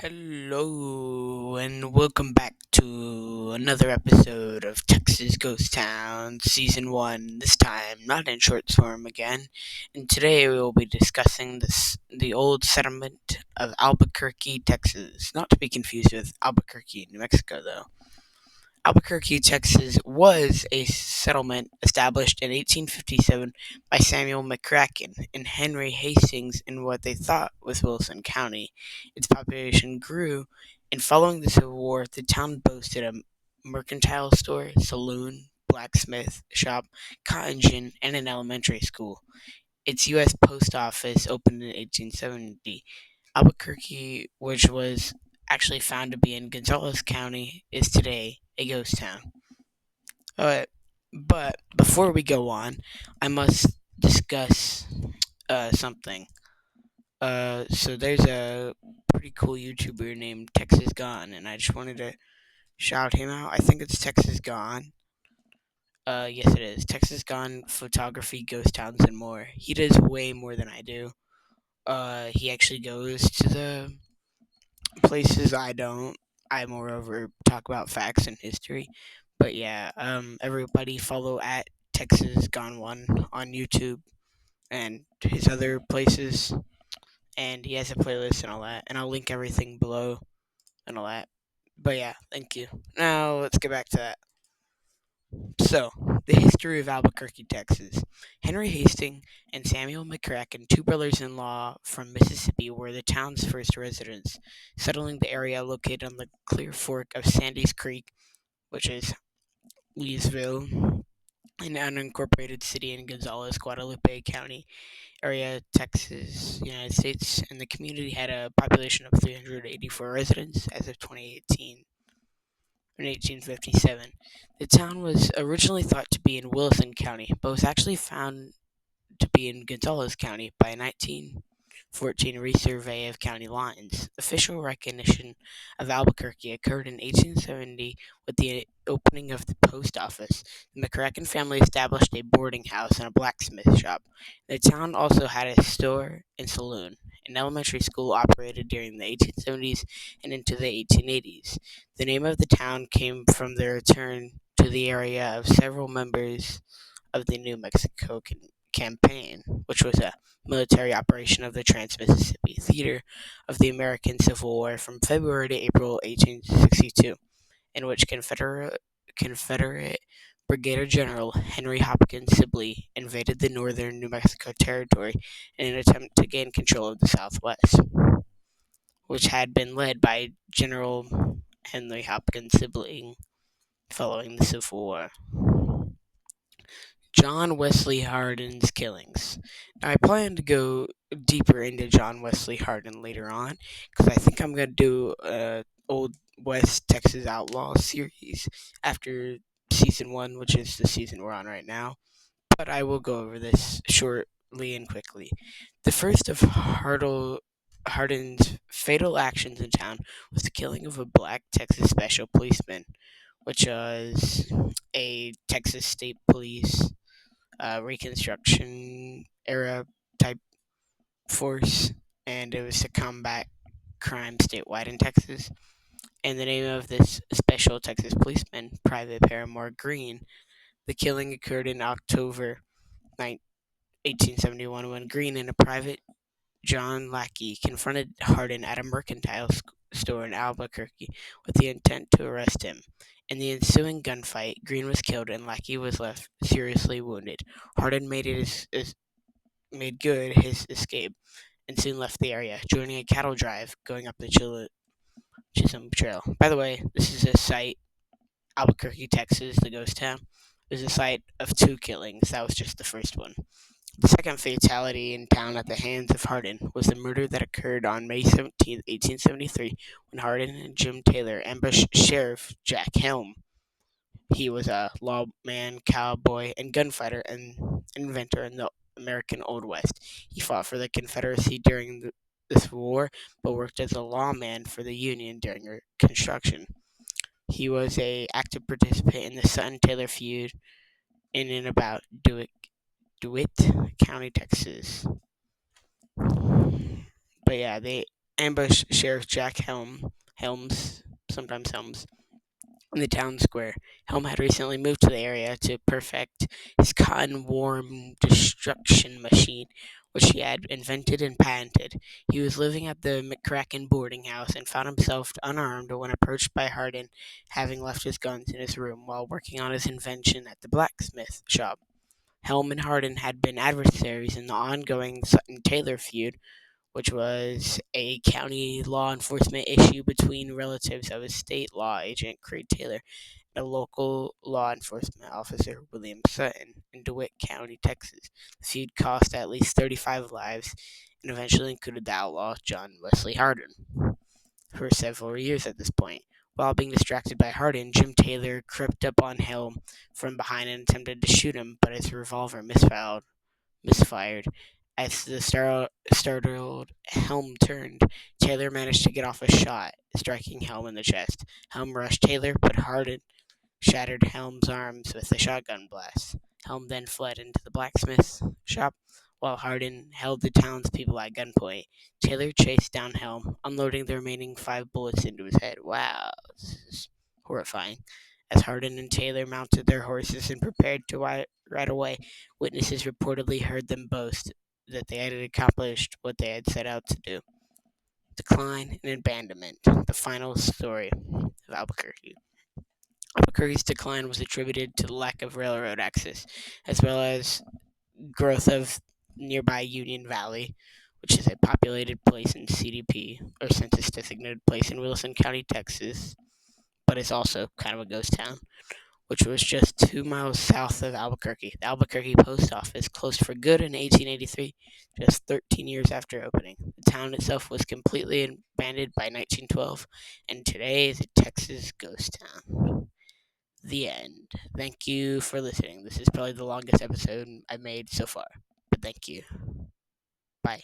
Hello, and welcome back to another episode of Texas Ghost Town Season 1, this time not in short form again. And today we will be discussing the old settlement of Albuquerque, Texas. Not to be confused with Albuquerque, New Mexico, though. Albuquerque, Texas was a settlement established in 1857 by Samuel McCracken and Henry Hastings in what they thought was Wilson County. Its population grew, and following the Civil War, the town boasted a mercantile store, saloon, blacksmith shop, cotton gin, and an elementary school. Its U.S. post office opened in 1870. Albuquerque, which was actually found to be in Gonzales County, is today a ghost town. Uh, but before we go on, I must discuss something. So there's a pretty cool YouTuber named Texas Gone, and I just wanted to shout him out. I think it's Texas Gone. Yes, it is. Texas Gone Photography, Ghost Towns, and more. He does way more than I do. He actually goes to the places I don't. I moreover talk about facts and history. But yeah, everybody follow at Texas Gone One on YouTube and his other places. And he has a playlist and all that. And I'll link everything below and all that. But yeah, thank you. Now let's get back to that. So, the history of Albuquerque, Texas. Henry Hastings and Samuel McCracken, two brothers in law from Mississippi, were the town's first residents, settling the area located on the Clear Fork of Sandy's Creek, which is Leesville, an unincorporated city in Gonzales, Guadalupe County area, Texas, United States, and the community had a population of 384 residents as of 2018. In 1857. The town was originally thought to be in Wilson County, but was actually found to be in Gonzales County by a 1914 resurvey of county lines. Official recognition of Albuquerque occurred in 1870 with the opening of the post office. The McCracken family established a boarding house and a blacksmith shop. The town also had a store and saloon. An elementary school operated during the 1870s and into the 1880s. The name of the town came from the return to the area of several members of the New Mexico Campaign, which was a military operation of the Trans-Mississippi Theater of the American Civil War from February to April 1862, in which Confederate Brigadier General Henry Hopkins Sibley invaded the northern New Mexico Territory in an attempt to gain control of the Southwest, which had been led by General Henry Hopkins Sibley following the Civil War. John Wesley Hardin's killings. Now, I plan to go deeper into John Wesley Hardin later on because I think I'm going to do a Old West Texas Outlaw series after season 1, which is the season we're on right now. But I will go over this shortly and quickly. The first of Hardin's fatal actions in town was the killing of a black Texas special policeman, which was a Texas State Police Reconstruction era type force, and it was to combat crime statewide in Texas. And the name of this special Texas policeman, Private Paramore Green. The killing occurred in October 1871 when Green and a private John Lackey confronted Hardin at a mercantile store in Albuquerque with the intent to arrest him. In the ensuing gunfight, Green was killed and Lackey was left seriously wounded. Hardin made good his escape and soon left the area, joining a cattle drive going up the Chisholm Trail. By the way, this is a site, Albuquerque, Texas, the ghost town. It was a site of 2 killings. That was just the first one. The second fatality in town at the hands of Hardin was the murder that occurred on May 17, 1873, when Hardin and Jim Taylor ambushed Sheriff Jack Helm. He was a lawman, cowboy, and gunfighter and inventor in the American Old West. He fought for the Confederacy during this war, but worked as a lawman for the Union during Reconstruction. He was an active participant in the Sutton-Taylor feud in and about DeWitt County, Texas. But yeah, ambush Sheriff Jack Helms, sometimes Helms, in the town square. Helm had recently moved to the area to perfect his cotton worm destruction machine, which he had invented and patented. He was living at the McCracken boarding house and found himself unarmed when approached by Hardin, having left his guns in his room while working on his invention at the blacksmith shop. Helm and Hardin had been adversaries in the ongoing Sutton Taylor feud, which was a county law enforcement issue between relatives of a state law agent, Creed Taylor, and a local law enforcement officer, William Sutton, in DeWitt County, Texas. The feud cost at least 35 lives and eventually included the outlaw John Wesley Hardin for several years at this point. While being distracted by Hardin, Jim Taylor crept up on Helm from behind and attempted to shoot him, but his revolver misfired. As the startled Helm turned, Taylor managed to get off a shot, striking Helm in the chest. Helm rushed Taylor, but Hardin shattered Helm's arms with a shotgun blast. Helm then fled into the blacksmith's shop, while Hardin held the townspeople at gunpoint. Taylor chased down Helm, unloading the remaining 5 bullets into his head. Wow, this is horrifying. As Hardin and Taylor mounted their horses and prepared to ride away, witnesses reportedly heard them boast that they had accomplished what they had set out to do. Decline and abandonment. The final story of Albuquerque. Albuquerque's decline was attributed to the lack of railroad access, as well as growth of nearby Union Valley, which is a populated place in CDP, or census designated place in Wilson County, Texas, but is also kind of a ghost town, which was just 2 miles south of Albuquerque. The Albuquerque post office closed for good in 1883, just 13 years after opening. The town itself was completely abandoned by 1912, and today is a Texas ghost town. The end. Thank you for listening. This is probably the longest episode I've made so far, but thank you. Bye.